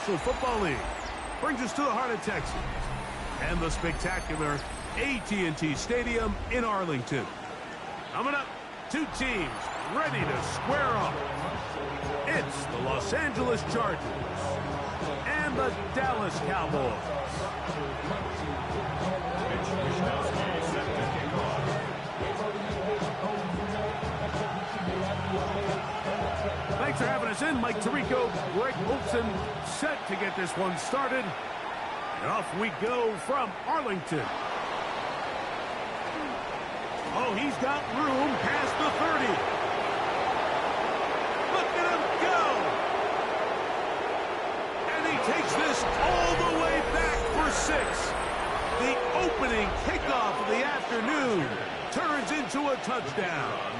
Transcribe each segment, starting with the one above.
National Football League. Brings us to the heart of Texas and the spectacular AT&T Stadium in Arlington. Coming up, two teams ready to square off. It's the Los Angeles Chargers and the Dallas Cowboys. Thanks for having us in. Mike Tirico, Greg Olson, set to get this one started. And off we go from Arlington. Oh, he's got room past the 30. Look at him go. And he takes this all the way back for 6. The opening kickoff of the afternoon turns into a touchdown.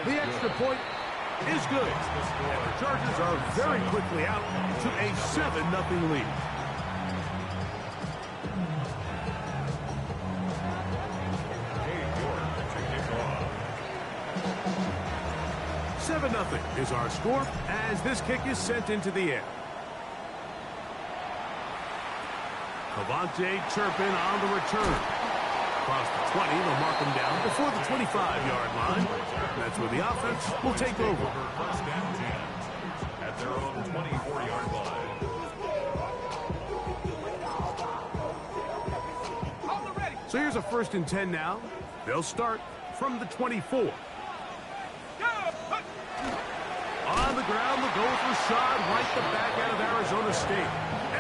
The extra point is good. And the Chargers are very quickly out to a 7-0 lead. Nothing is our score as this kick is sent into the air. Cavante Turpin on the return. Across the 20, they'll mark him down before the 25-yard line. That's where the offense will take over. First down 10 at their own 24-yard line. So here's a 1st and 10 now. They'll start from the 24. On the ground, the goal for Rashad right the back out of Arizona State.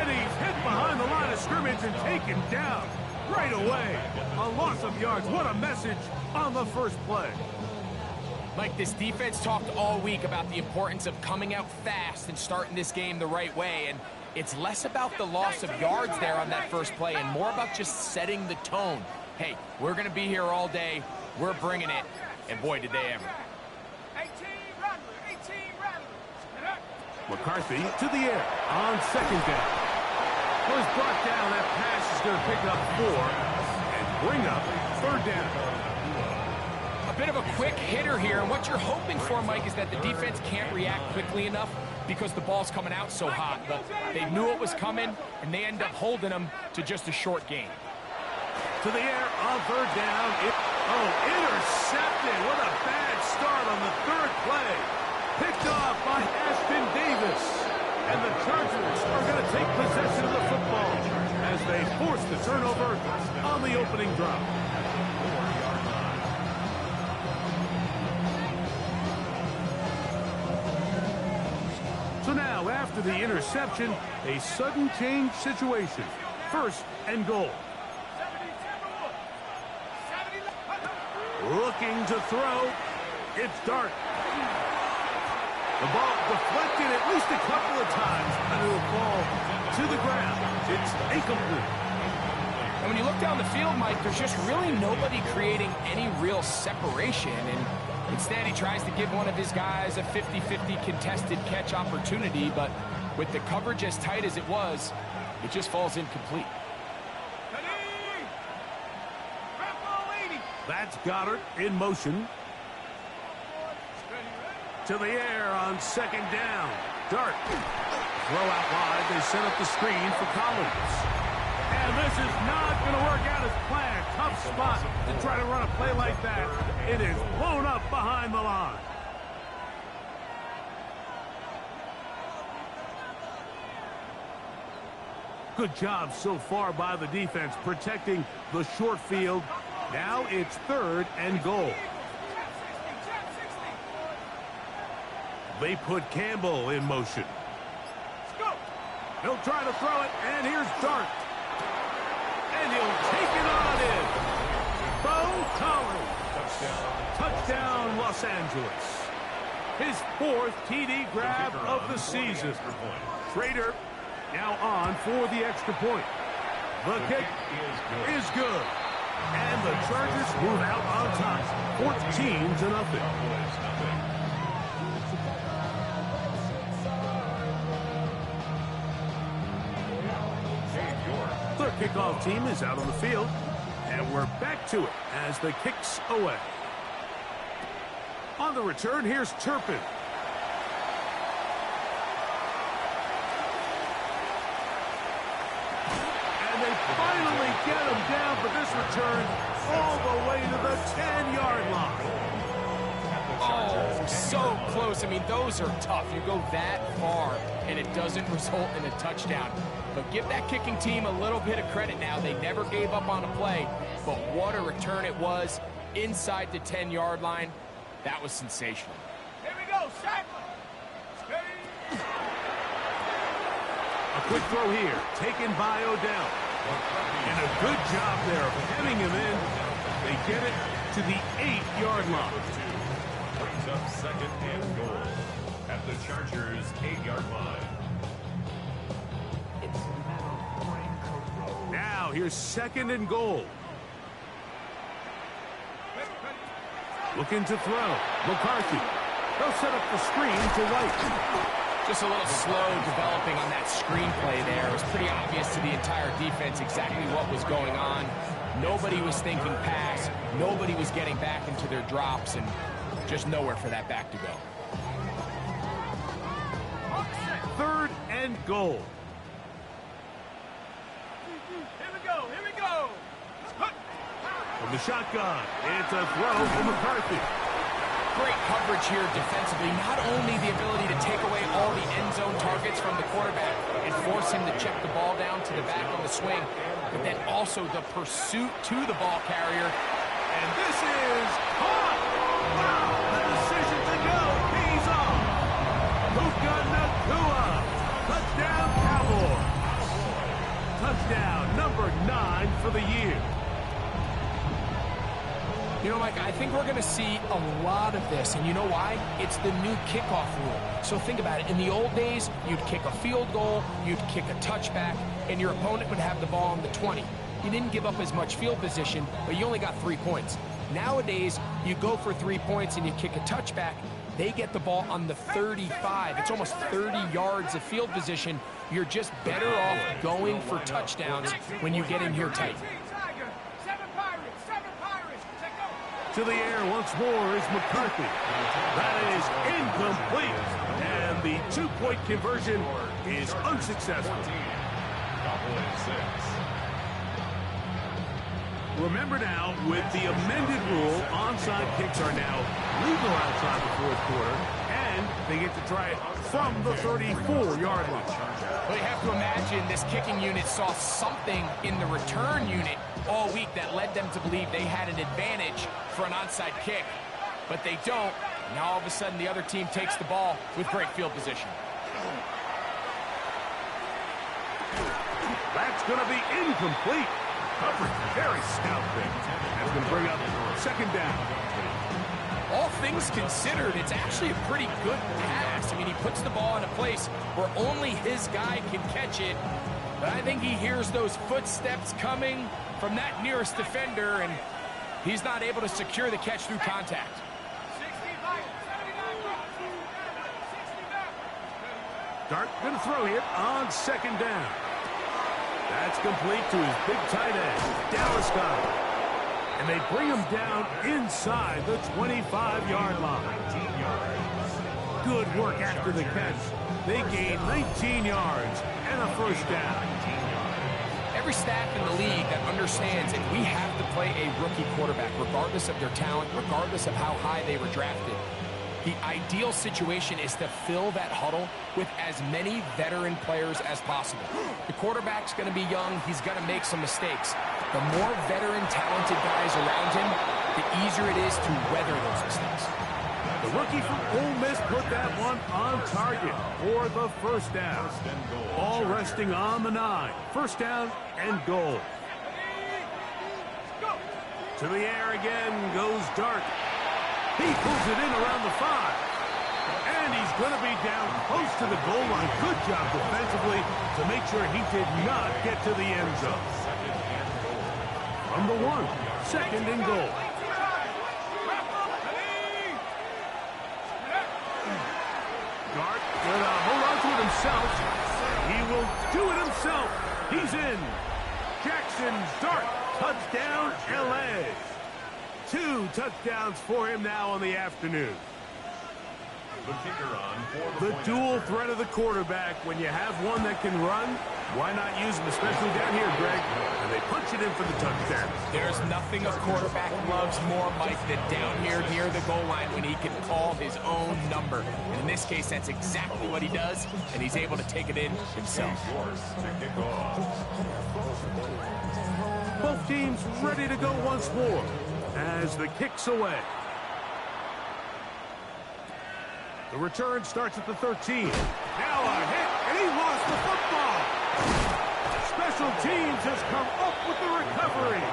And he's hit behind the line of scrimmage and taken down right away. A loss of yards. What a message on the first play. Mike, this defense talked all week about the importance of coming out fast and starting this game the right way. And it's less about the loss of yards there on that first play and more about just setting the tone. Hey, we're going to be here all day. We're bringing it. And boy, did they ever. McCarthy to the air on 2nd down. Was brought down. That pass is going to pick up 4 and bring up 3rd down. A bit of a quick hitter here, and what you're hoping for, Mike, is that the defense can't react quickly enough because the ball's coming out so hot. But they knew it was coming, and they end up holding them to just a short gain. To the air on 3rd down. Intercepted. What a bad start on the 3rd play. Picked off by Aston Davis. And the Chargers are going to take possession of the football as they force the turnover on the opening drive. So now, after the interception, a sudden change situation. 1st and goal. Looking to throw. It's Dart. The ball deflected at least a couple of times, and it will fall to the ground. It's incomplete. And when you look down the field, Mike, there's just really nobody creating any real separation. And instead, he tries to give one of his guys a 50-50 contested catch opportunity. But with the coverage as tight as it was, it just falls incomplete. That's Goddard in motion. To the air on 2nd down. Dart. Throw out wide. They set up the screen for Collins. And this is not going to work out as planned. Tough spot to try to run a play like that. It is blown up behind the line. Good job so far by the defense protecting the short field. Now it's 3rd and goal. They put Campbell in motion. He'll try to throw it, and here's Dart. And he'll take it on in. Bo Collins. Touchdown, Los Angeles. His 4th TD grab of the season. Schrader now on for the extra point. The kick is good. And the Chargers move out on top, 14-0. Their kickoff team is out on the field, and we're back to it as the kick's away. On On the return, here's Turpin. And they finally get him down for this return all the way to the 10-yard line. Oh, so close. I mean, those are tough. You go that far, and it doesn't result in a touchdown. But give that kicking team a little bit of credit now. They never gave up on a play, but what a return it was inside the 10-yard line. That was sensational. Here we go, sack. A quick throw here, taken by Odell. And a good job there of hemming him in. They get it to the 8-yard line. Brings up second and goal at the Chargers' 8-yard line. Now here's second and goal. Looking to throw. McCarthy. They'll set up the screen to White. Just a little slow developing on that screenplay there. It was pretty obvious to the entire defense exactly what was going on. Nobody was thinking pass. Nobody was getting back into their drops, and just nowhere for that back to go. Third and goal. Here we go, here we go. From the shotgun, it's a throw for McCarthy. Great coverage here defensively. Not only the ability to take away all the end zone targets from the quarterback and force him to check the ball down to the back on the swing, but then also the pursuit to the ball carrier. And this is caught. Wow, the decision to go pays off. Puka Nacua. Touchdown Cowboys. Touchdown number 9 for the year. You know, Mike, I think we're going to see a lot of this, and you know why? It's the new kickoff rule. So think about it. In the old days, you'd kick a field goal, you'd kick a touchback, and your opponent would have the ball on the 20. You didn't give up as much field position, but you only got 3 points. Nowadays, you go for 3 points and you kick a touchback, they get the ball on the 35. It's almost 30 yards of field position. You're just better off going for touchdowns when you get in here tight. To the air once more is McCarthy. That is incomplete. And the 2-point conversion is unsuccessful. Remember now, with the amended rule, onside kicks are now legal outside the fourth quarter, and they get to try it from the 34-yard line. Well, you have to imagine this kicking unit saw something in the return unit all week that led them to believe they had an advantage for an onside kick, but they don't. Now all of a sudden the other team takes the ball with great field position. That's going to be incomplete. Coverage very stout there. That's going to bring up second down. All things considered, it's actually a pretty good pass. I mean, he puts the ball in a place where only his guy can catch it, but I think he hears those footsteps coming from that nearest defender, and he's not able to secure the catch through contact. Dart going to throw here on second down. That's complete to his big tight end, Dallas Goedert. And they bring him down inside the 25-yard line. Good work after the catch. They gain 19 yards and a first down. Every staff in the league that understands if we have to play a rookie quarterback, regardless of their talent, regardless of how high they were drafted, the ideal situation is to fill that huddle with as many veteran players as possible. The quarterback's going to be young. He's going to make some mistakes. The more veteran, talented guys around him, the easier it is to weather those mistakes. The rookie from Ole Miss put that one on target for the first down. All resting on the 9. First down and goal. To the air again goes Dart. He pulls it in around the 5. And he's going to be down close to the goal line. Good job defensively to make sure he did not get to the end zone. From the 1, second and goal. Dart will hold on to it himself. He will do it himself. He's in. Jackson Dart, touchdown, L.A. 2 touchdowns for him now on the afternoon. The kicker on for The point dual after. threat of the quarterback. When you have one that can run, why not use him, especially down here, Greg? And they punch it in for the touchdown. There's nothing a quarterback loves more, Mike, than down here near the goal line when he can call his own number. And in this case, that's exactly what he does, and he's able to take it in himself. To kick off. Both teams ready to go once more as the kick's away. The return starts at the 13. Now a hit, and he lost the football. Special teams has come up with the recovery.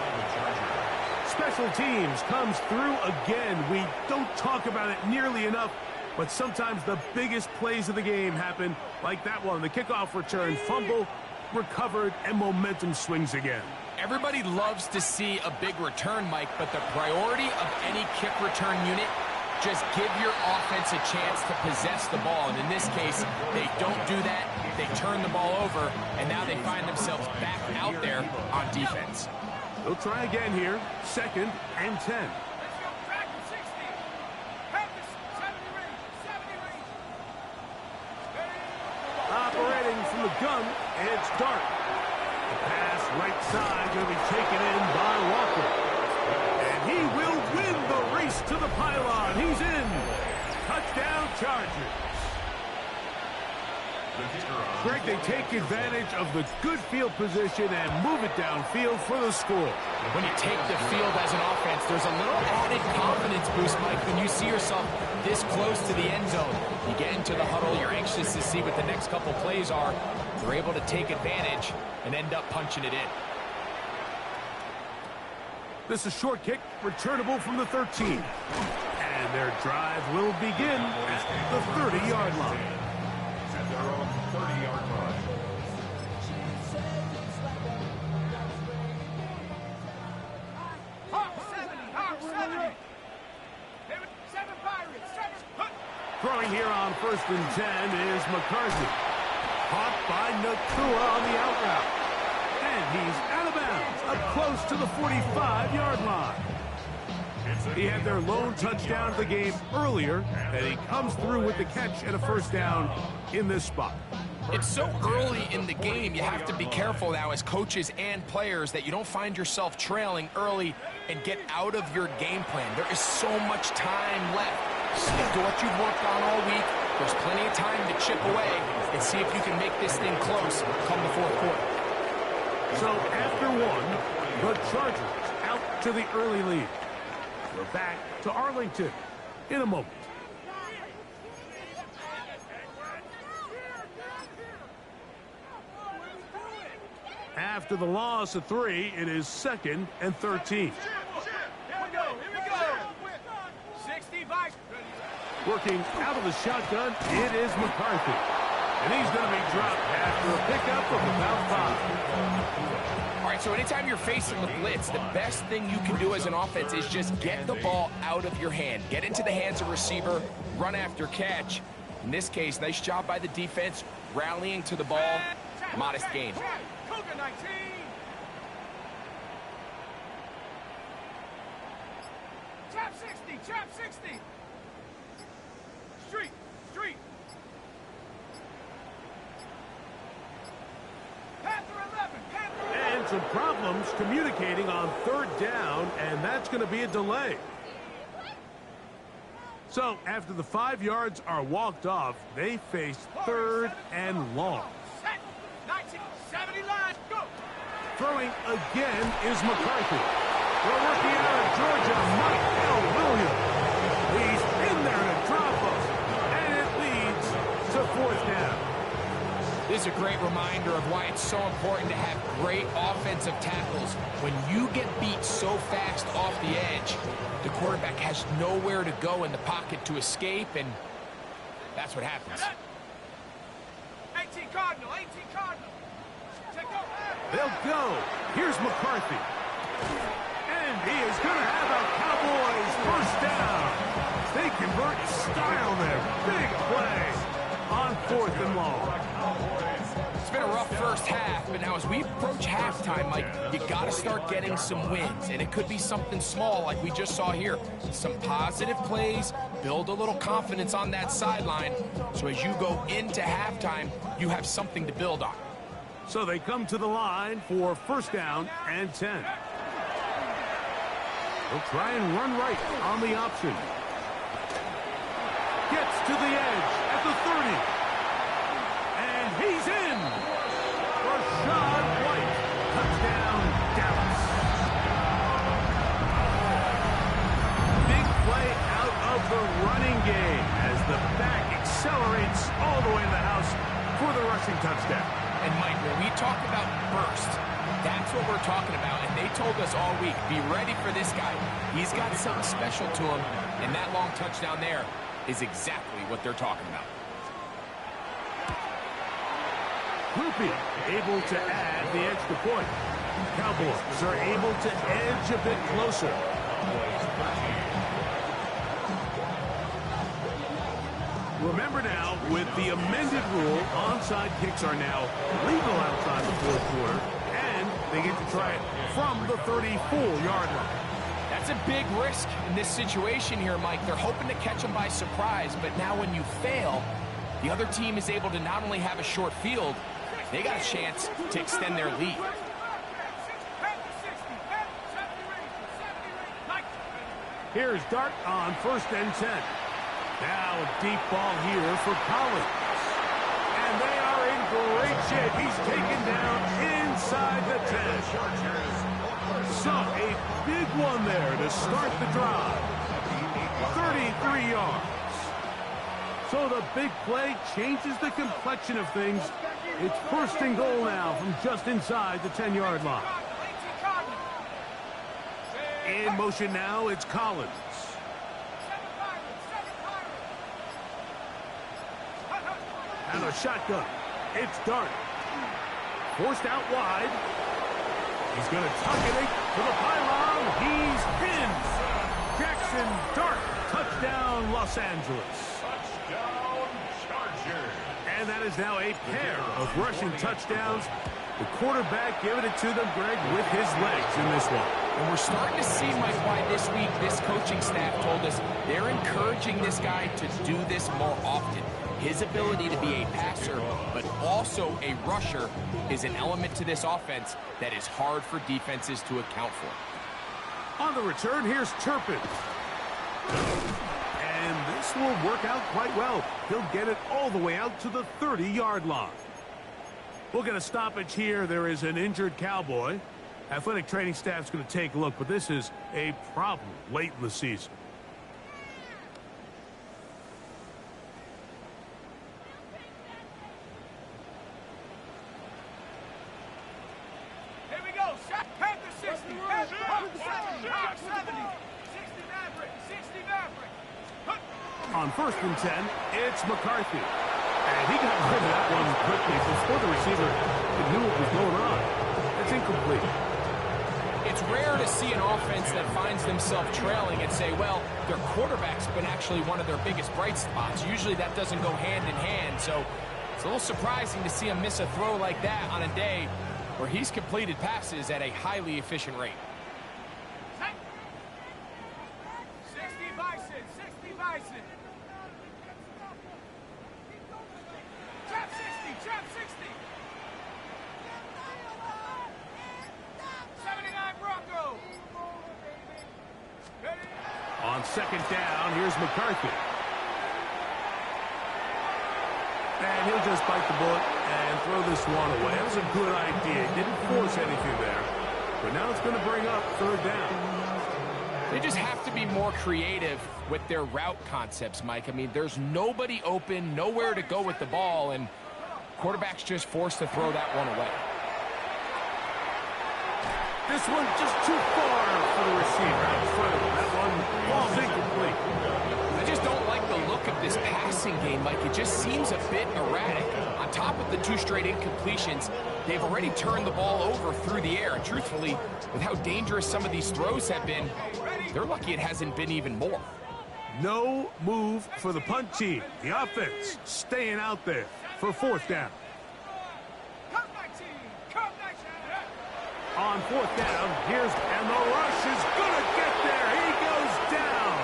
Special teams comes through again. We don't talk about it nearly enough, but sometimes the biggest plays of the game happen like that one. The kickoff return, fumble, recovered, and momentum swings again. Everybody loves to see a big return, Mike, but the priority of any kick return unit, just give your offense a chance to possess the ball. And in this case, they don't do that. They turn the ball over, and now they find themselves back out there on defense. They'll try again here. 2nd and 10. Let's go back to 60. Have this 70 range. 70 range. Operating from the gun, it's Dart. The pass right side going to be taken in by Walker. And he will win the race to the pylon. He's in. Touchdown Chargers. The kicker on. Greg, they take advantage of the good field position and move it downfield for the score. When you take the field as an offense, there's a little added confidence boost, Mike, when you see yourself this close to the end zone. You get into the huddle, you're anxious to see what the next couple plays are. You're able to take advantage and end up punching it in. This is short kick, returnable from the 13. And their drive will begin at the 30-yard line. At their own 30-yard line. Hawk 70. Hawk 70. 7 Pirates. 7. Hook. Throwing here on 1st and 10 is McCarthy. Caught by Nakua on the out route. And he's out of bounds, up close to the 45-yard line. He had their lone touchdown of the game earlier, and he comes through with the catch and a first down in this spot. It's so early in the game, you have to be careful now as coaches and players that you don't find yourself trailing early and get out of your game plan. There is so much time left. Stick to what you've worked on all week. There's plenty of time to chip away and see if you can make this thing close come the 4th quarter. So after one, the Chargers out to the early lead. We're back to Arlington in a moment. After the loss of 3, it is 2nd and 13. Here we go. Here we go. 60 Vice. Working out of the shotgun, it is McCarthy. And he's going to be dropped after a pickup of about 5. All right, so anytime you're facing the blitz, the best thing you can do as an offense is just get the ball out of your hand. Get into the hands of receiver, run after catch. In this case, nice job by the defense, rallying to the ball. Modest gain. Cougar 19. Trap 60. Trap 60. Street. Street. Panther 11. Panther 11. And some problems communicating on 3rd down, and that's going to be a delay. So after the 5 yards are walked off, they face 3rd and long. Set. 1970 line. Go. Throwing again is McCarthy. We're working out of Georgia, Mike L. Williams. He's in there to drop us, and it leads to 4th down. This is a great reminder of why it's so important to have great offensive tackles. When you get beat so fast off the edge, the quarterback has nowhere to go in the pocket to escape, and that's what happens. 18 Cardinal. 18 Cardinal. Check go. They'll go. Here's McCarthy. And he is going to have a Cowboys first down. They convert style there. Big play on 4th and long. It's been a rough first half, but now as we approach halftime, Mike, you got to start getting some wins. And it could be something small like we just saw here. Some positive plays, build a little confidence on that sideline, so as you go into halftime, you have something to build on. So they come to the line for first down and 10. They'll try and run right on the option. Gets to the edge at the 30. And he's in. Rashad White. Touchdown, Dallas. Big play out of the running game as the back accelerates all the way to the house for the rushing touchdown. And Mike, when we talk about burst, that's what we're talking about. And they told us all week, be ready for this guy. He's got something special to him. And that long touchdown there is exactly what they're talking about. Loopy able to add the extra point. Cowboys are able to edge a bit closer. Remember now, with the amended rule, onside kicks are now legal outside the fourth quarter, and they get to try it from the 34-yard line. That's a big risk in this situation here, Mike. They're hoping to catch them by surprise, but now when you fail, the other team is able to not only have a short field, they got a chance to extend their lead. Here's Dart on first and 10. Now a deep ball here for Collins. And they are in great shape. He's taken down inside the 10. So a big one there to start the drive. 33 yards. So the big play changes the complexion of things. It's first and goal now from just inside the 10-yard line. In motion now, it's Collins. And a shotgun. It's Dart. Forced out wide. He's going to tuck it to the pylon. He's pinned. Jackson Dart. Touchdown, Los Angeles. Touchdown, Chargers. And that is now a pair of rushing touchdowns. The quarterback giving it to them, Greg, with his legs in this one. And we're starting to see, Mike, why this week this coaching staff told us they're encouraging this guy to do this more often. His ability to be a passer, but also a rusher, is an element to this offense that is hard for defenses to account for. On the return, here's Turpin. And this will work out quite well. He'll get it all the way out to the 30-yard line. We'll get a stoppage here. There is an injured Cowboy. Athletic training staff's going to take a look, but this is a problem late in the season. Here we go. Panther 60. Panther 70. 70. 60 Maverick. 60 Maverick. On first and 10, it's McCarthy. And he got rid of that one quickly before the receiver knew what was going on. That's incomplete. It's rare to see an offense that finds themselves trailing and say, well, their quarterback's been actually one of their biggest bright spots. Usually that doesn't go hand in hand, so it's a little surprising to see him miss a throw like that on a day where he's completed passes at a highly efficient rate. 60 Bison. 60 Bison. Trap 60. Trap 60. 79 Bronco. Ready? On second down, here's McCarthy. And he'll just bite the bullet and throw this one away. That was a good idea. He didn't force anything there. But now it's going to bring up third down. They just have to be more creative with their route concepts, Mike. I mean, there's nobody open, nowhere to go with the ball, and quarterback's just forced to throw that one away. This one just too far for the receiver out in front of him. That one falls incomplete. I just don't like the look of this passing game, Mike. It just seems a bit erratic. On top of the 2 straight incompletions, they've already turned the ball over through the air. And truthfully, with how dangerous some of these throws have been, they're lucky it hasn't been even more. No move for the punt team. The offense staying out there for fourth down. Come 19. Come 19. On fourth down, and the rush is going to get there. He goes down.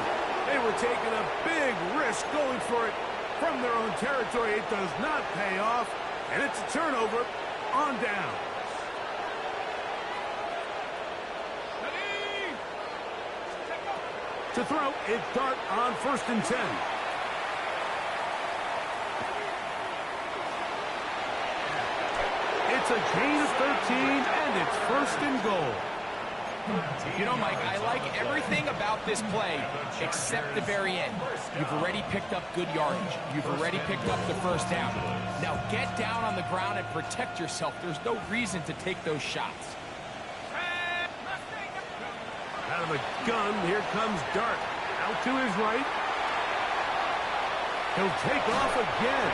They were They're taking a big risk going for it from their own territory. It does not pay off, and it's a turnover on down. To throw, it's Dart on 1st and 10. It's a gain of 13, and it's 1st and goal. You know, Mike, I like everything about this play except the very end. You've already picked up good yardage. You've already picked up the first down. Now get down on the ground and protect yourself. There's no reason to take those shots. Out of a gun, here comes Dart. Out to his right. He'll take off again.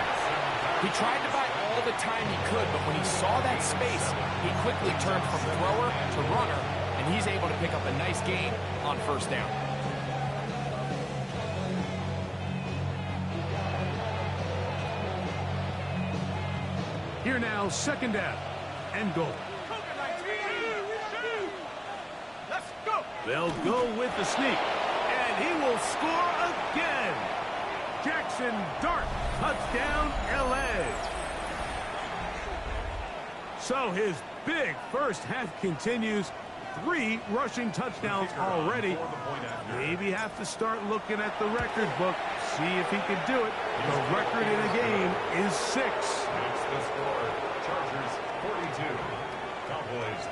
He tried to buy all the time he could, but when he saw that space, he quickly turned from thrower to runner, and he's able to pick up a nice gain on 1st down. Here now, 2nd down and goal. Let's go. They'll go with the sneak, and he will score again. Jackson Dart, touchdown, L.A. So his big first half continues. 3 rushing touchdowns already. Maybe have to start looking at the record book, see if he can do it. The record in a game is 6. That's the score. Chargers 42, Cowboys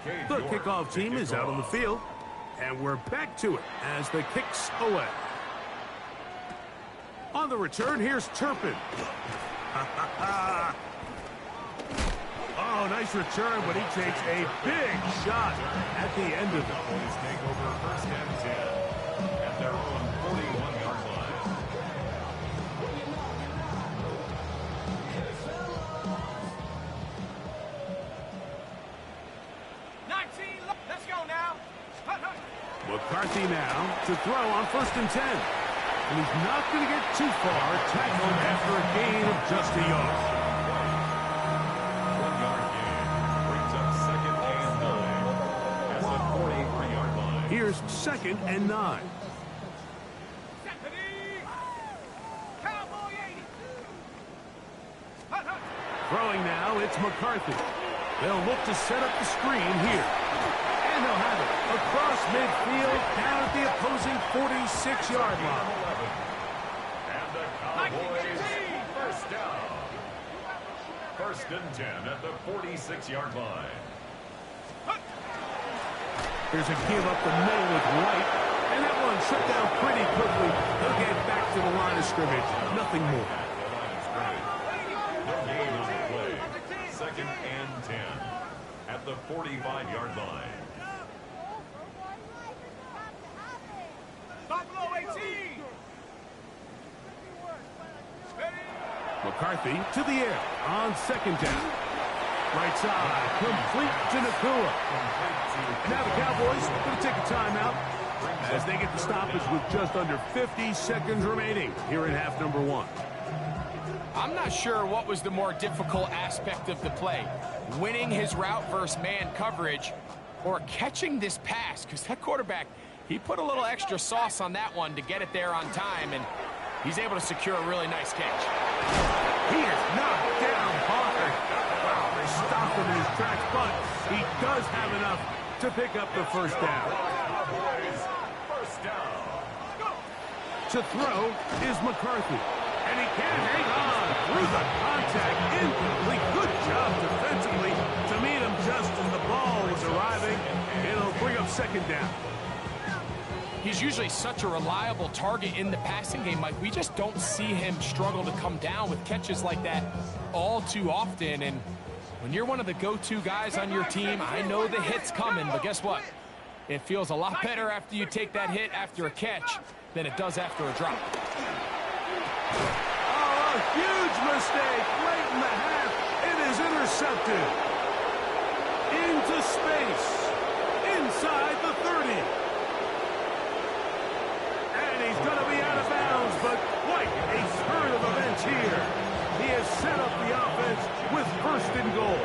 13. The kickoff team is out on the field, and we're back to it as the kick's away. On the return, here's Turpin. Oh, nice return, but he takes a big shot at the end of it. Cowboys take over 1st and 10 at their own 41-yard line. Let's go now. McCarthy now to throw on 1st and 10. And he's not going to get too far, tackled after a gain of just a yard. 1-yard gain brings up 2nd and 9 at the 43-yard line. Here's 2nd and 9. Cowboy 80. Throwing now, it's McCarthy. They'll look to set up the screen here. And they'll have it across midfield, down at the opposing 46-yard line. And the Cowboys 1st down. 1st and 10 at the 46-yard line. Here's a give up the middle with White. And that one shut down pretty quickly. They'll get back to the line of scrimmage. Nothing more. No gain on the play. 2nd and 10 at the 45-yard line. Buffalo 18. McCarthy to the air on 2nd down. Right side, complete to Nakua. And now the Cowboys going to take a timeout as they get the stoppage with just under 50 seconds remaining here in half number 1. I'm not sure what was the more difficult aspect of the play, winning his route versus man coverage or catching this pass, because that quarterback, he put a little extra sauce on that one to get it there on time, and he's able to secure a really nice catch. He is knocked down hard. Wow, they stopped him in his tracks, but he does have enough to pick up the 1st down. Cowboys 1st down. To throw is McCarthy. And he can't hang on through the contact. Incomplete. Good job defensively to meet him just as the ball was arriving. It'll bring up 2nd down. He's usually such a reliable target in the passing game, Mike. We just don't see him struggle to come down with catches like that all too often. And when you're one of the go-to guys on your team, I know the hit's coming, but guess what? It feels a lot better after you take that hit after a catch than it does after a drop. Oh, a huge mistake late in the half. It is intercepted. Into space. Inside the 30. And he's going to be out of bounds, but quite a turn of events here. He has set up the offense with 1st and goal.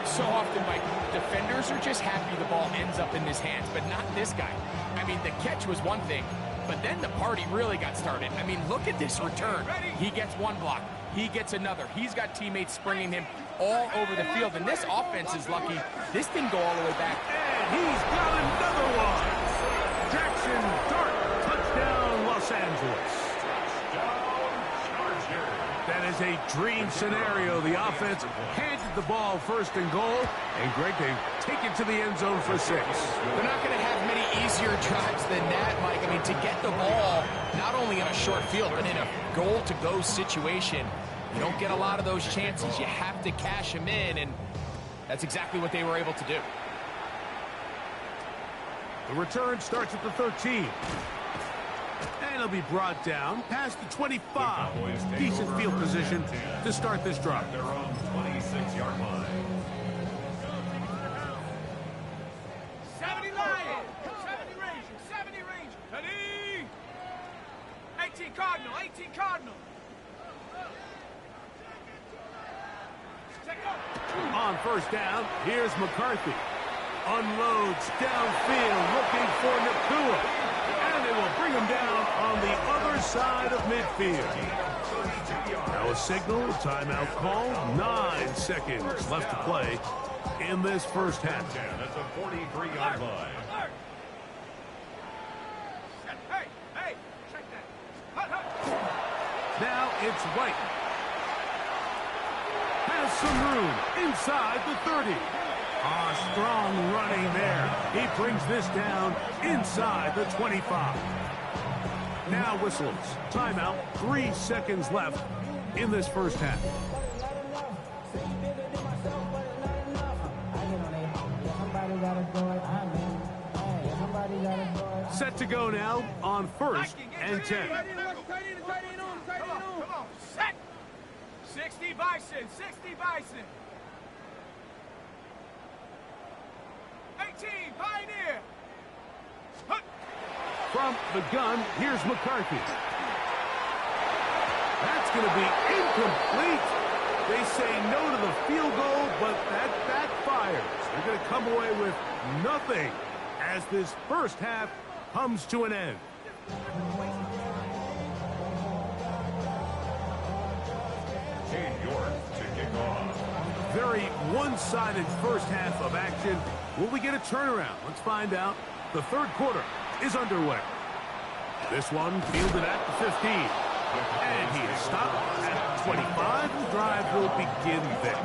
So often, Mike, defenders are just happy the ball ends up in his hands, but not this guy. I mean, the catch was one thing, but then the party really got started. I mean, look at this return. He gets one block. He gets another. He's got teammates springing him all over the field, and this offense is lucky. This didn't go all the way back. And he's got another one. Jackson Dart, touchdown, Los Angeles. That is a dream scenario. The offense handed the ball first and goal, and Greg, they take it to the end zone for 6. They're not going to have many easier drives than that, Mike. I mean, to get the ball not only in a short field, but in a goal-to-go situation, you don't get a lot of those chances. You have to cash them in, and that's exactly what they were able to do. The return starts at the 13. And it'll be brought down past the 25. Decent field position to start this drive. Their own 26-yard line. 70 Lions. 70 Rangers. 70 Rangers. Ready? 18 Cardinal. 18 Cardinal. On first down, here's McCarthy. Unloads downfield, looking for Nakua. And they will bring him down on the other side of midfield. Now a signal, timeout call, 9 seconds left to play in this first half. That's a 43-yard line. Hey, check that. Now it's White. Has some room inside the 30. Strong running there. He brings this down inside the 25. Now whistles. Timeout. 3 seconds left in this first half. Set to go now on first and 10. Come on. Set. 60 Bison. 60 Bison. 18 Pioneer. From the gun, here's McCarthy. That's going to be incomplete. They say no to the field goal, but that backfires. They're going to come away with nothing as this first half comes to an end. Cade York to kick off. Very one-sided first half of action. Will we get a turnaround? Let's find out. The third quarter is underway. This one fielded at the 15. And he is stopped at the 25. The drive will begin there.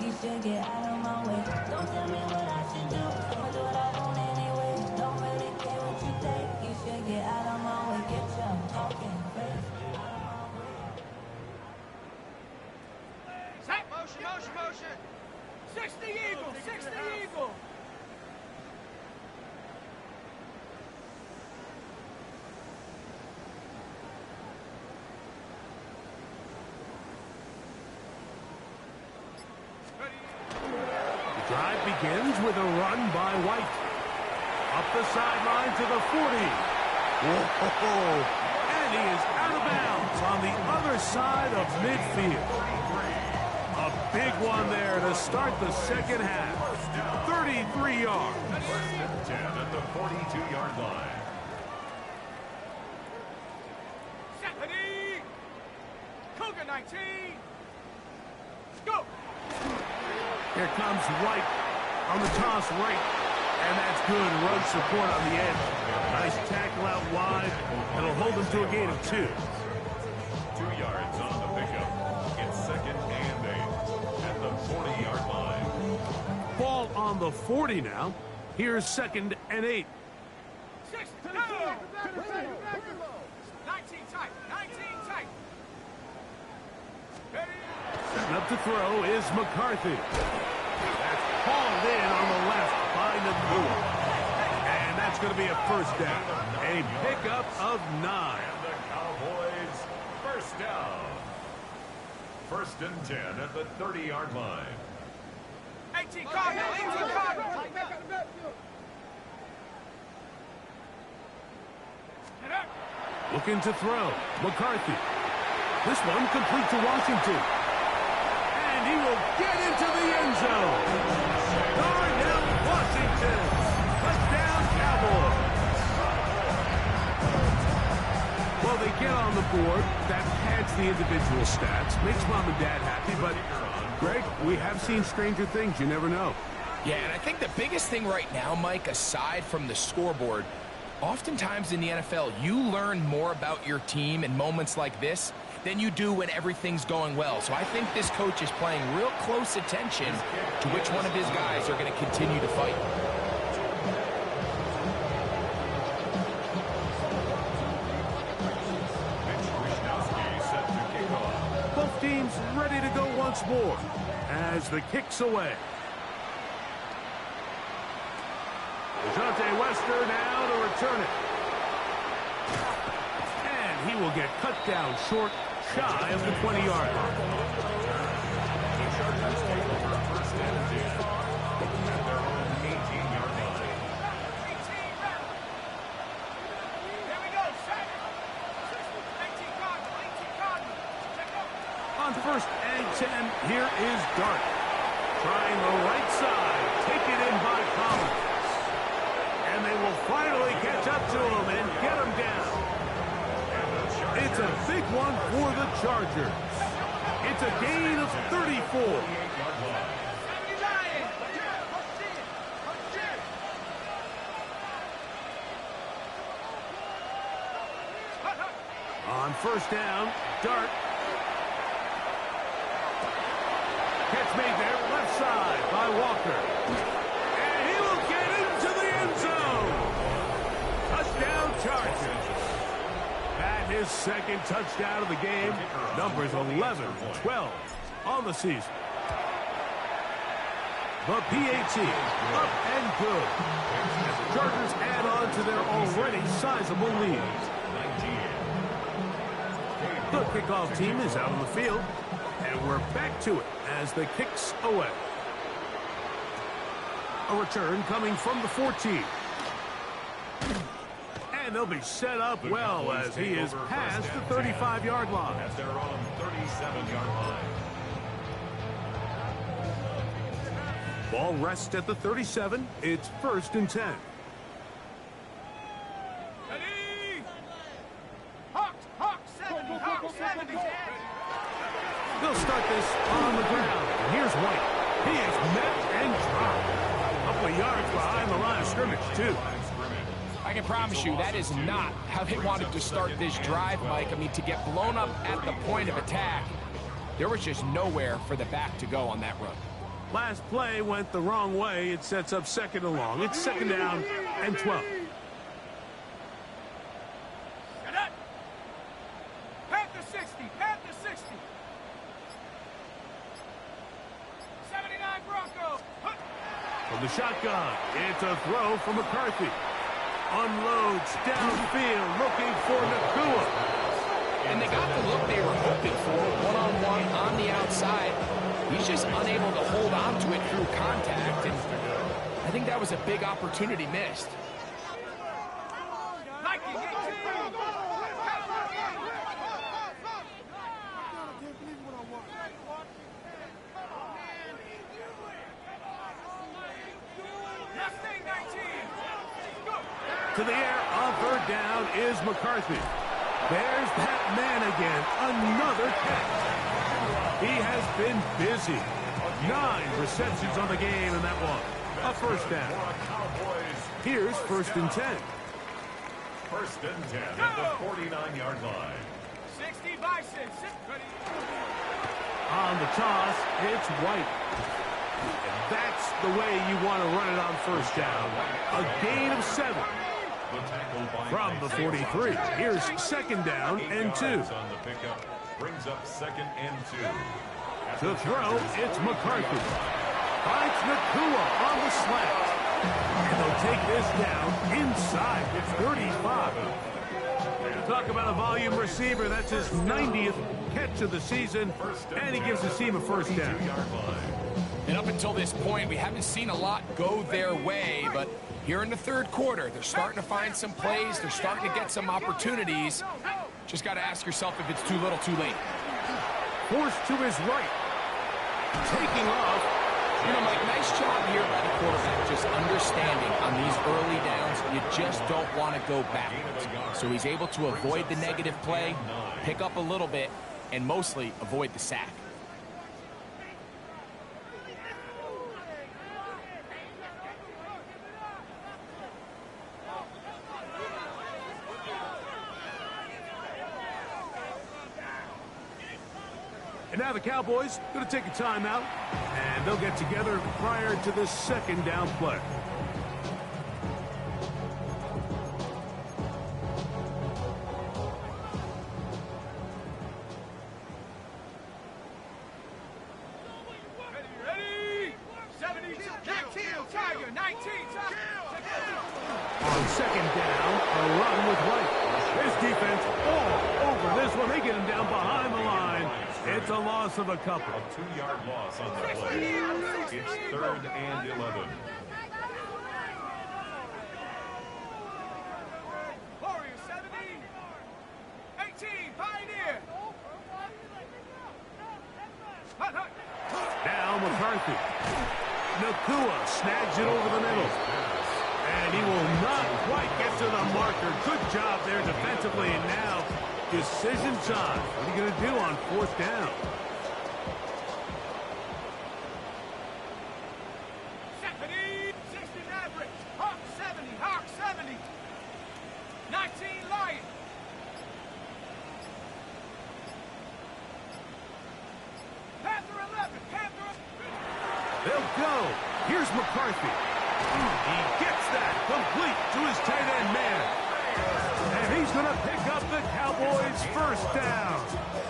You should get out of my way. Don't tell me what I should do. I'ma do what I want anyway. Don't really care what you think. You should get out of my way. Get your talking face out of my way. Set. Motion. 60 Eagle. 60 Eagle. The drive begins with a run by White. Up the sideline to the 40. Whoa! And he is out of bounds on the other side of midfield. A big one there to start the second half. 33 yards. First and 10 at the 42-yard line. Set. Ready. Cougar 19. Go. Here comes White on the toss right. And that's good run support on the edge. Nice tackle out wide. It'll hold them to a gain of 2. 2 yards on the pickup. It's second and 8 at the 40-yard line. Ball on the 40 now. Here's second and 8. 6. 19 tight. 19 tight. Ready. Setting up to throw is McCarthy. That's hauled in on the left by Nakua. And that's going to be a first down. A pickup of 9. And the Cowboys first down. First and 10 at the 30-yard line. 18 Cardinal. 18 Cardinal. Looking to throw. McCarthy. This one complete to Washington. And he will get into the end zone. Darnell Washington distance. Touchdown, Cowboys. Well, they get on the board. That pads the individual stats, makes mom and dad happy. But, Greg, we have seen stranger things. You never know. Yeah, and I think the biggest thing right now, Mike, aside from the scoreboard, oftentimes in the NFL, you learn more about your team in moments like this than you do when everything's going well. So I think this coach is paying real close attention to which one of his guys are going to continue to fight. Both teams ready to go once more as the kick's away. Dejounte Wester now to return it. And he will get cut down short, shy of the 20-yard line. The Chargers take over first and 10 at their own 18-yard line. Here we go, set. 18 Cardinals. On first and 10, here is Dart. Trying the right side. Taken in by Collins. And they will finally catch up to him and get him down. It's a big one for the Chargers. It's a gain of 34. On first down, Dart. Catch made there, left side by Walker. And he will get into the end zone. Touchdown Chargers. At his second touchdown of the game, numbers 11, 12 on the season. The PAT up and good as the Chargers add on to their already sizable lead. The kickoff team is out on the field, and we're back to it as the kick's away. A return coming from the 14. And they'll be set up well as he is past the 35-yard line. At their own 37-yard line. Ball rests at the 37. It's first and 10. They'll start this on the ground. And here's White. He is met and dropped. A couple of yards behind the line of scrimmage, too. I can promise you that is not how they wanted to start this drive, Mike. I mean, to get blown up at the point of attack, there was just nowhere for the back to go on that run. Last play went the wrong way. It sets up second and long. It's second down and 12. Panther 60, Panther 60. 79 Broncos. From the shotgun, it's a throw from McCarthy. Unloads downfield, looking for Nakua. And they got the look they were hoping for, one-on-one on the outside. He's just unable to hold on to it through contact, and I think that was a big opportunity missed. To the air, on third down is McCarthy. There's that man again, another catch. He has been busy. 9 receptions on the game in that one. A first down. Here's first and 10. First and 10 at the 49-yard line. 60 Bison. On the toss, it's White. And that's the way you want to run it on first down. A gain of 7. From the 43, here's second down and 2. On the pickup brings up second and 2. To throw, it's McCarthy. Finds Nakua on the slant. And they'll take this down inside the 35. Talk about a volume receiver. That's his 90th catch of the season. And he gives his team a first down. And up until this point, we haven't seen a lot go their way, but here in the third quarter, they're starting to find some plays. They're starting to get some opportunities. Just got to ask yourself if it's too little, too late. Forced to his right. Taking off. You know, Mike, nice job here by the quarterback, just understanding on these early downs, you just don't want to go backwards. So he's able to avoid the negative play, pick up a little bit, and mostly avoid the sack. And now the Cowboys going to take a timeout, and they'll get together prior to the second down play. Ready? 70, 19, Tiger, 19, Tiger. On second down, a run with White. His defense all over this one. They get him down behind the line. It's a loss of a couple. A 2-yard loss on the play. It's 3rd and 11. Warriors, 70, 18, Pioneer. Hut, hut. Now McCarthy. Nakua snags it over the middle. And he will not quite get to the marker. Good job there defensively. And now decision time. What are you going to do on 4th down? Stephanie, 60 Maverick. Hawk 70, Hawk 70. 19 Lion. Panther 11, Panther. They'll go. Here's McCarthy. He gets that complete to his tight end man. And he's going to pick up the Cowboys' first down.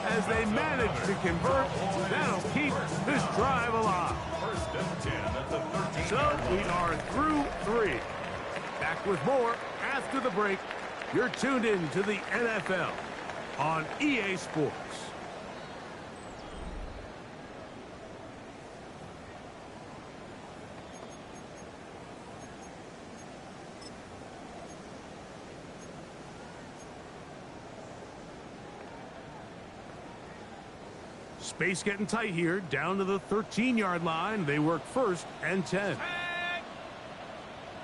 As they manage to convert, that'll keep this drive alive. 1st and 10 at the 13. So we are through 3. Back with more after the break. You're tuned in to the NFL on EA Sports. Space getting tight here, down to the 13-yard line. They work 1st and 10.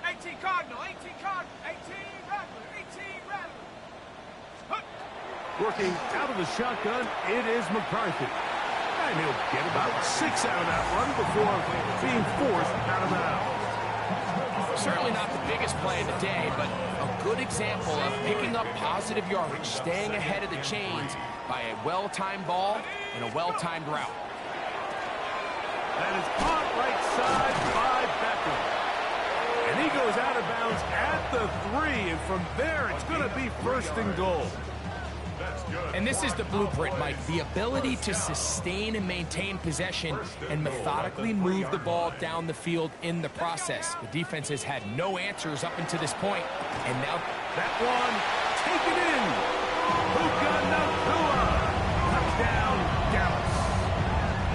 18 Cardinal, 18 Cardinal, 18 Rattler, 18 Rattler. Hut. Working out of the shotgun, it is McCarthy. And he'll get about 6 out of that run before being forced out of bounds. Certainly not the biggest play of the day, but a good example of picking up positive yardage, staying ahead of the chains by a well-timed ball and a well-timed route. That is caught right side by Beckham. And he goes out of bounds at the 3, and from there it's going to be 1st and goal. That's good. And this is the blueprint, Mike. The ability to sustain and maintain possession and methodically move the ball down the field in the process. The defense has had no answers up until this point, and now That one taken in. Puka Nakua. Touchdown, Dallas.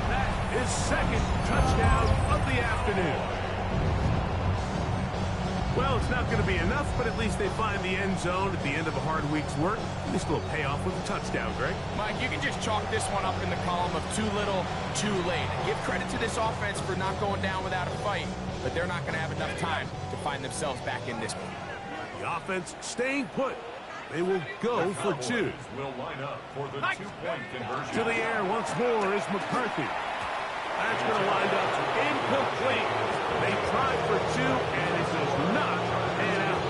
That is 2nd touchdown of the afternoon. Well, it's not going to be enough, but at least they find the end zone at the end of a hard week's work. At least a little payoff with a touchdown, Greg. Mike, you can just chalk this one up in the column of too little, too late. Give credit to this offense for not going down without a fight, but they're not going to have enough time to find themselves back in this one. The offense staying put. They will go for 2. Will line up for the 2-point conversion. To the air once more is McCarthy. That's going to wind up incomplete. They tried for 2, and it does not pan out.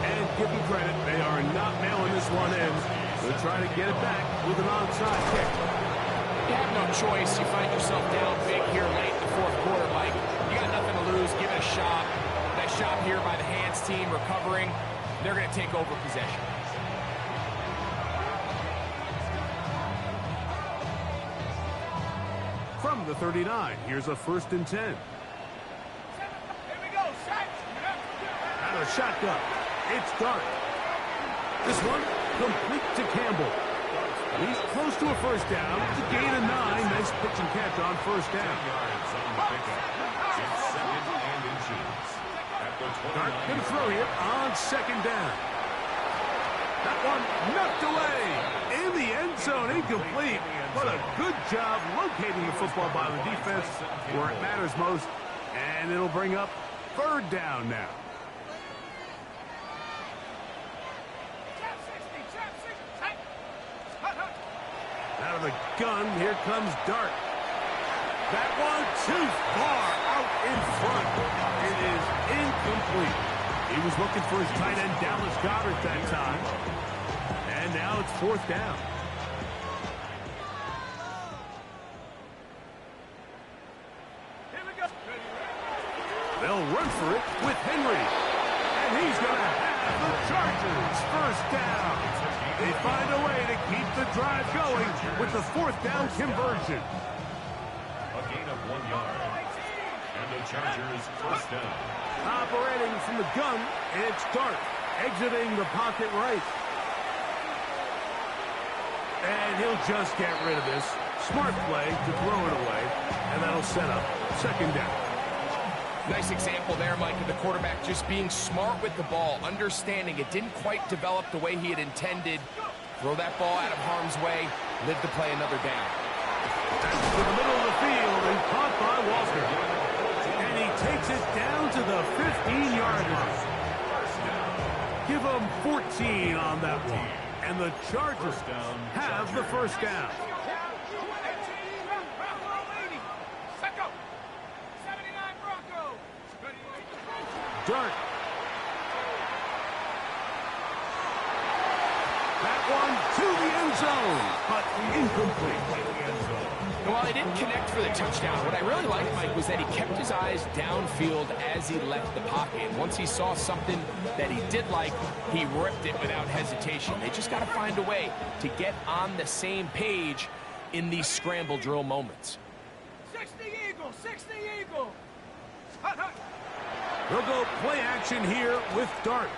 And give them credit, they are not mailing this one in. They'll try to get it back with an onside kick. You have no choice. You find yourself down big here late in the 4th quarter, Mike. You got nothing to lose. Give it a shot. Nice job here by the hands team recovering. They're going to take over possession. From the 39, here's a 1st and 10. Here we go, set. Out of shotgun, it's Dart. This one complete to Campbell. He's close to a 1st down. It's a gain of 9. Nice pitch and catch on 1st down. Yards on the pickup. It's 2nd and inches. At the 29. Dart going to throw here on 2nd down. That one knocked away in the end zone, incomplete. What a good job locating the football by the defense where it matters most. And it'll bring up third down now. Out of the gun, here comes Dart. That one too far out in front. It is incomplete. He was looking for his tight end, Dallas Goedert, that time. And now it's fourth down. Here we go. They'll run for it with Henry. And he's going to have the Chargers first down. They find a way to keep the drive going with the fourth down conversion. A gain of 1 yard. And the Chargers first down. Operating from the gun, it's Dart. Exiting the pocket right. And he'll just get rid of this. Smart play to throw it away. And that'll set up second down. Nice example there, Mike, of the quarterback just being smart with the ball, understanding it didn't quite develop the way he had intended. Throw that ball out of harm's way, live to play another down. That's to the middle of the field and caught by Walker. And he takes it down to the 15-yard line. Give him 14 on that one. And the Chargers have the first down. Dart. That one to the end zone, but incomplete. And while he didn't connect for the touchdown, what I really liked, Mike, was that he kept his eyes downfield as he left the pocket. And once he saw something that he did like, he ripped it without hesitation. They just got to find a way to get on the same page in these scramble drill moments. 60 Eagle, 60 Eagle. Hut, hut. They'll go play action here with Dart.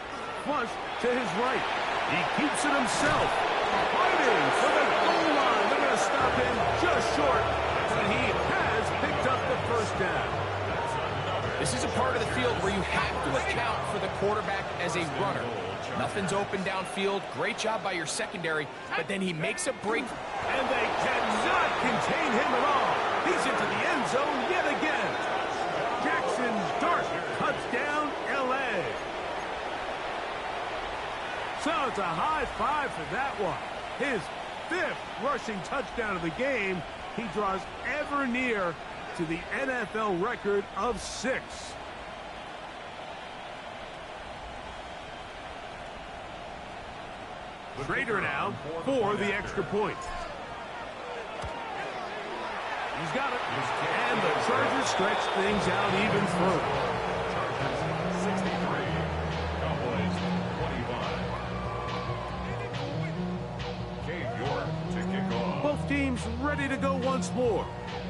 Flush to his right. He keeps it himself. Fighting for the goal line. They're going to stop him just short. But he has picked up the first down. This is a part of the field where you have to account for the quarterback as a runner. Nothing's open downfield. Great job by your secondary. But then he makes a break. And they cannot contain him at all. He's into the end zone yet again. Jackson Dart. Touchdown, L.A. So it's a high five for that one. His 5th rushing touchdown of the game. He draws ever near to the NFL record of 6. Schrader now for the extra point. He's got it. And the Chargers stretch things out even further. 63. Cowboys 25. Cave York to kick off. Both teams ready to go once more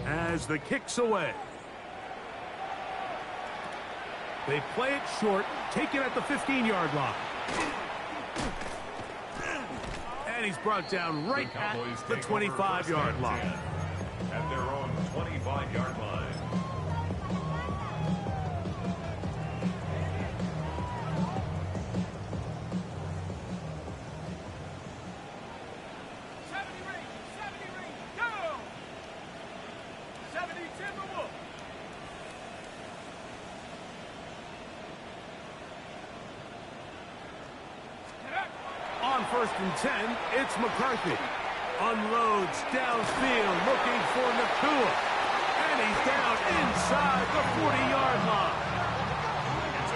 as the kick's away. They play it short, take it at the 15-yard line. And he's brought down right at the 25-yard line. At their own 25-yard line. On 1st and 10, it's McCarthy. Unloads downfield looking for Nakua. And he's down inside the 40-yard line.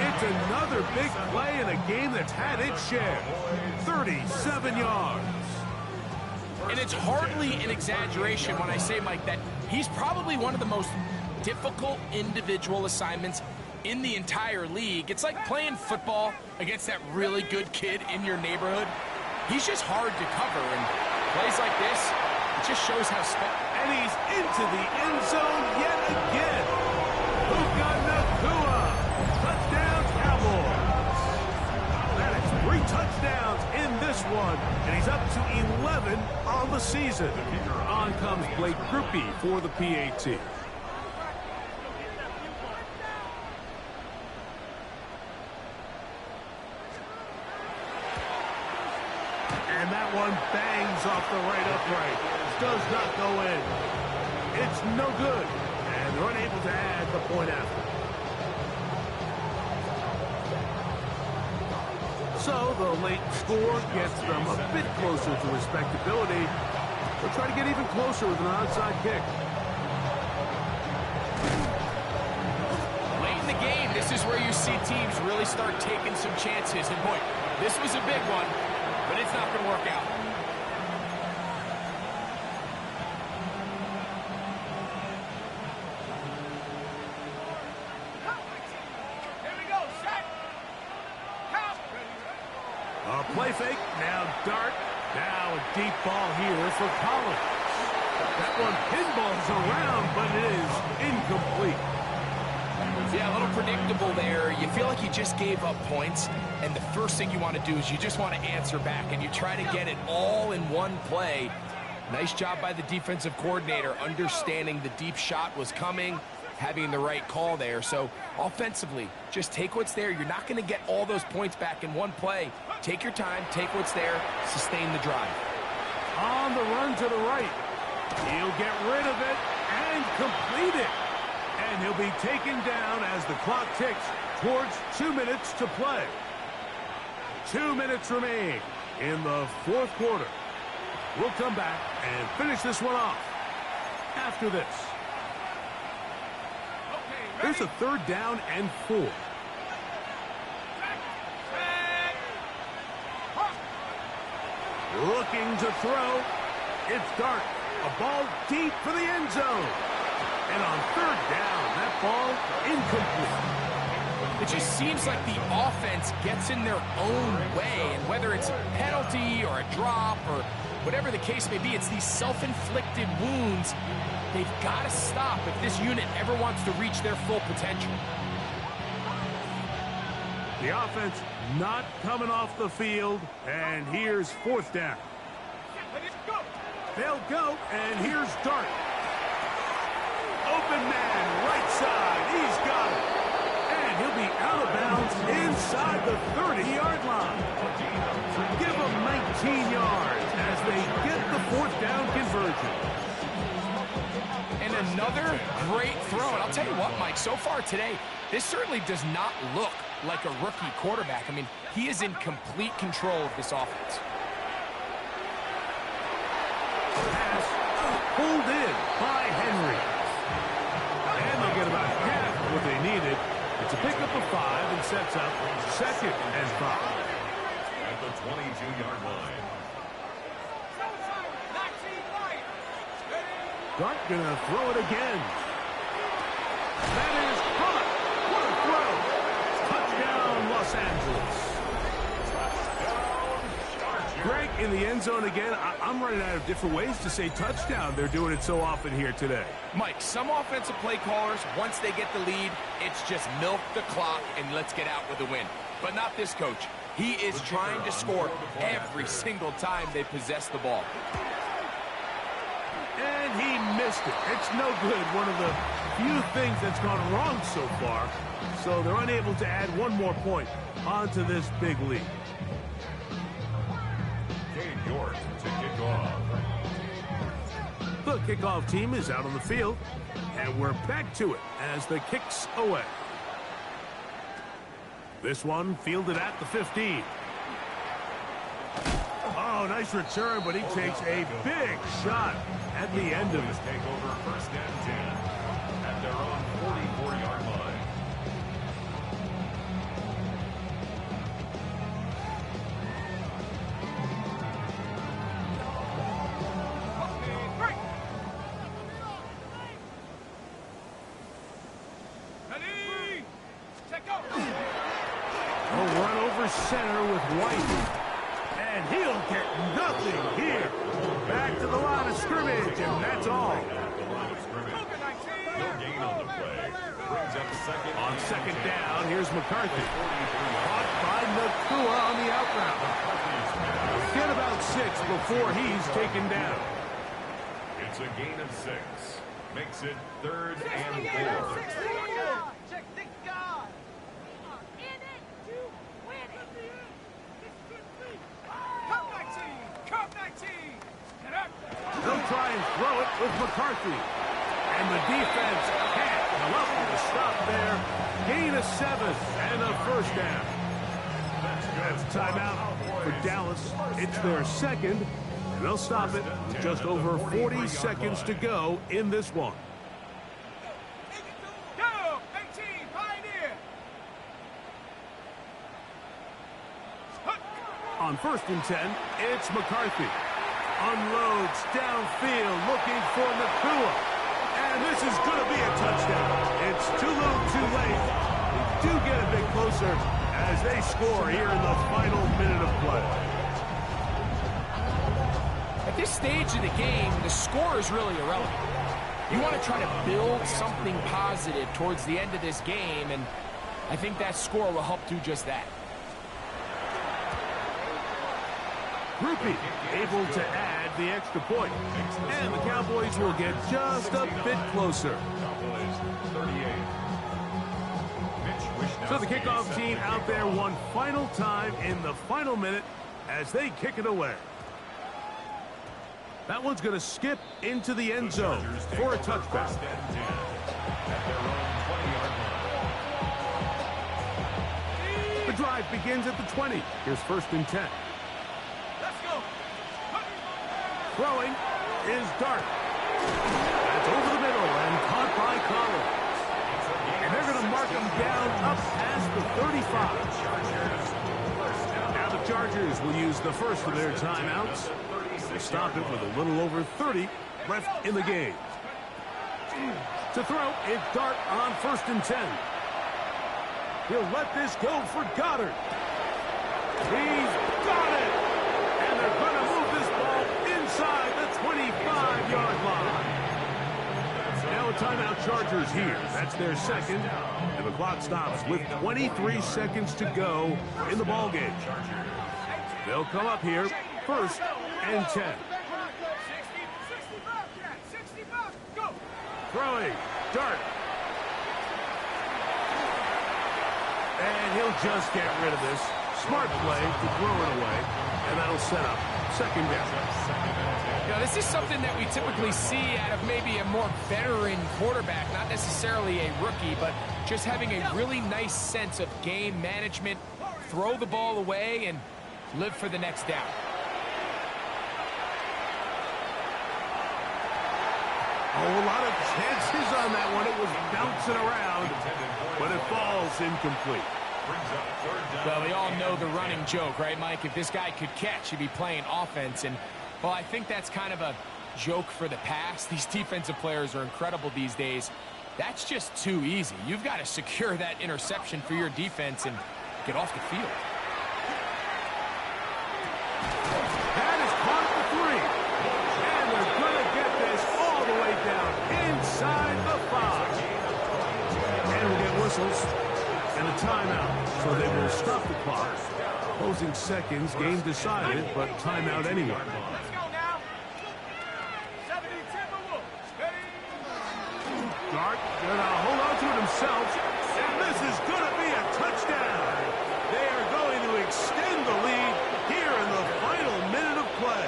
It's another big play in a game that's had its share. 37 yards. And it's hardly an exaggeration when I say, Mike, that he's probably one of the most difficult individual assignments in the entire league. It's like playing football against that really good kid in your neighborhood. He's just hard to cover, and plays like this, it just shows how and he's into the end zone yet again. Puka Nakua. Touchdown, Cowboys. That is 3 touchdowns in this one, and he's up to 11 on the season. On comes Blake Grupe for the PAT. And that one bangs off the right upright. Does not go in. It's no good. And they're unable to add the point after. So the late score gets them a bit closer to respectability. They'll try to get even closer with an onside kick. Late in the game, this is where you see teams really start taking some chances. And boy, this was a big one, but it's not going to work out. A play fake, now dart, now a deep ball here for Collins. That one pinballs around, but it is incomplete. Yeah, a little predictable there. You feel like you just gave up points, and the first thing you want to do is you just want to answer back, and you try to get it all in one play. Nice job by the defensive coordinator, understanding the deep shot was coming, having the right call there. So offensively, just take what's there. You're not going to get all those points back in one play. Take your time, take what's there, sustain the drive. On the run to the right. He'll get rid of it and complete it. And he'll be taken down as the clock ticks towards 2 minutes to play. 2 minutes remain in the fourth quarter. We'll come back and finish this one off after this. Here's a 3rd down and 4. Looking to throw. It's Dart. A ball deep for the end zone. And on 3rd down, that ball incomplete. It just seems like the offense gets in their own way, and whether it's a penalty or a drop or whatever the case may be, it's these self-inflicted wounds. They've got to stop if this unit ever wants to reach their full potential. The offense not coming off the field, and here's 4th down. They'll go, and here's Dart. Open man, right side, he's got it. And he'll be out of bounds inside the 30-yard line. Give them 19 yards as they get the 4th down conversion. And another great throw. And I'll tell you what, Mike, so far today, this certainly does not look like a rookie quarterback. I mean, he is in complete control of this offense. Pass pulled in by Henry. And they'll get about half of what they needed. It's a pickup of 5 and sets up 2nd and 5. At the 22-yard line. Dart gonna throw it again. That is caught. What a throw. Touchdown, Los Angeles. Greg, in the end zone again. I'm running out of different ways to say touchdown. They're doing it so often here today. Mike, some offensive play callers, once they get the lead, it's just milk the clock and let's get out with a win. But not this coach. He is trying to score every single time they possess the ball. And he missed it. It's no good. One of the few things that's gone wrong so far. So they're unable to add one more point onto this big lead. York to kick off. The kickoff team is out on the field, and we're back to it as the kick's away. This one fielded at the 15. Oh, nice return, but he takes a big shot at the end of it. Take over 1st and 10 at their own 44-yard line. A run over center with White. And he'll get nothing here. Back to the line of scrimmage, and that's all. At the line of scrimmage. No gain on the play. Brings up 2nd. On 2nd down, here's McCarthy. Caught by Nakua on the out route. Get about 6 before he's taken down. It's a gain of 6. Makes it 3rd and 4. Check the guard. In it to win it. Come back, team. throw it with McCarthy. And the defense can't come up with a stop there. Gain of 7 and a first down. That's a timeout for Dallas. It's their second, and they'll stop it with just over 40 seconds to go in this one. Go, 18, Pioneer. On 1st and 10, it's McCarthy. Unloads downfield looking for Nakua. And this is going to be a touchdown. It's too little too late. They do get a bit closer as they score here in the final minute of play. At this stage of the game, the score is really irrelevant. You want to try to build something positive towards the end of this game, and I think that score will help do just that. Groupie able to add the extra point. And the Cowboys will get just a bit closer. So the kickoff team out there one final time in the final minute as they kick it away. That one's going to skip into the end zone for a touchback. The drive begins at the 20. Here's 1st and 10. Throwing is Dart. That's over the middle and caught by Collins. And they're going to mark him down up past the 35. Now the Chargers will use the first of their timeouts. They stop it with a little over 30 left in the game. To throw, it's Dart on 1st and 10. He'll let this go for Goddard. He's got it! And they're going to move this ball inside the 25-yard line. Now a timeout Chargers here. That's their second. And the clock stops with 23 seconds to go in the ballgame. They'll come up here 1st and 10. Throwing. Dart. And he'll just get rid of this. Smart play to throw it away. And that'll set up 2nd down. Now, this is something that we typically see out of maybe a more veteran quarterback, not necessarily a rookie, but just having a really nice sense of game management, throw the ball away, and live for the next down. Oh, a lot of chances on that one. It was bouncing around, but it falls incomplete. Well, we all know the running joke, right, Mike? If this guy could catch, he'd be playing offense. And, well, I think that's kind of a joke for the past. These defensive players are incredible these days. That's just too easy. You've got to secure that interception for your defense and get off the field. That is caught at the 3. And they're going to get this all the way down inside the 5. And we'll get whistles and a timeout. So they will stop the clock. Closing seconds, game decided, but timeout anyway. Let's go now. 70 Timberwolves. Dart gonna hold on to it himself, and this is gonna be a touchdown. They are going to extend the lead here in the final minute of play.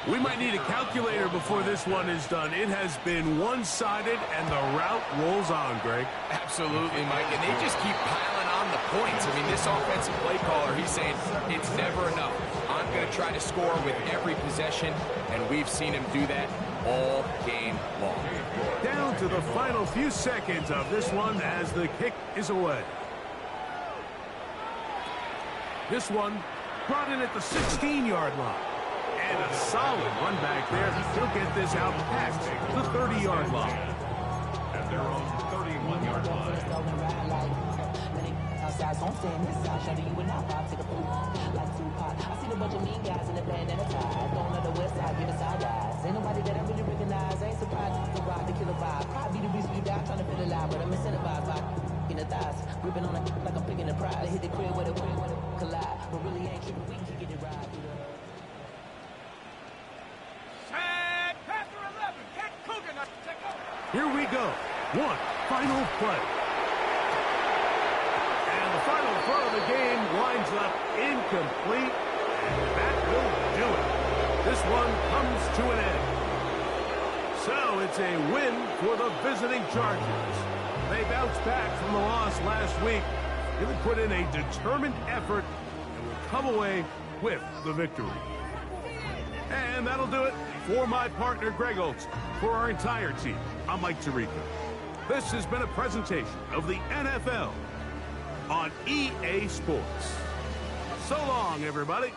We might need a calculator before this one is done. It has been one-sided, and the route rolls on, Greg. Absolutely, Mike, and they just keep piling on the points. I mean, this offensive play caller, he's saying it's never enough. I'm going to try to score with every possession, and we've seen him do that all game long. Down to the final few seconds of this one as the kick is away. This one brought in at the 16-yard line. And a solid run back there. He'll get this out past the 30-yard line. At their own 31-yard line. Outside, so I'm staying inside, shawty, you and I vibe to the pool. Like Tupac, I see a bunch of mean guys in the band and a tie. Going on the west side, giving side eyes. Ain't nobody that I really recognize. I ain't surprised to rock the killer vibe. Probably be the reason you die, trying to feel alive, but I'm incentivized by in the thighs. Gripping on it like I'm picking a pride. I hit the crib with it, collide. But really ain't tripping, we can get it right. Here we go. One final play. And the final throw of the game winds up incomplete. And that will do it. This one comes to an end. So it's a win for the visiting Chargers. They bounced back from the loss last week. They put in a determined effort and will come away with the victory. And that'll do it for my partner, Greg Olson. For our entire team, I'm Mike Tirico. This has been a presentation of the NFL on EA Sports. So long, everybody.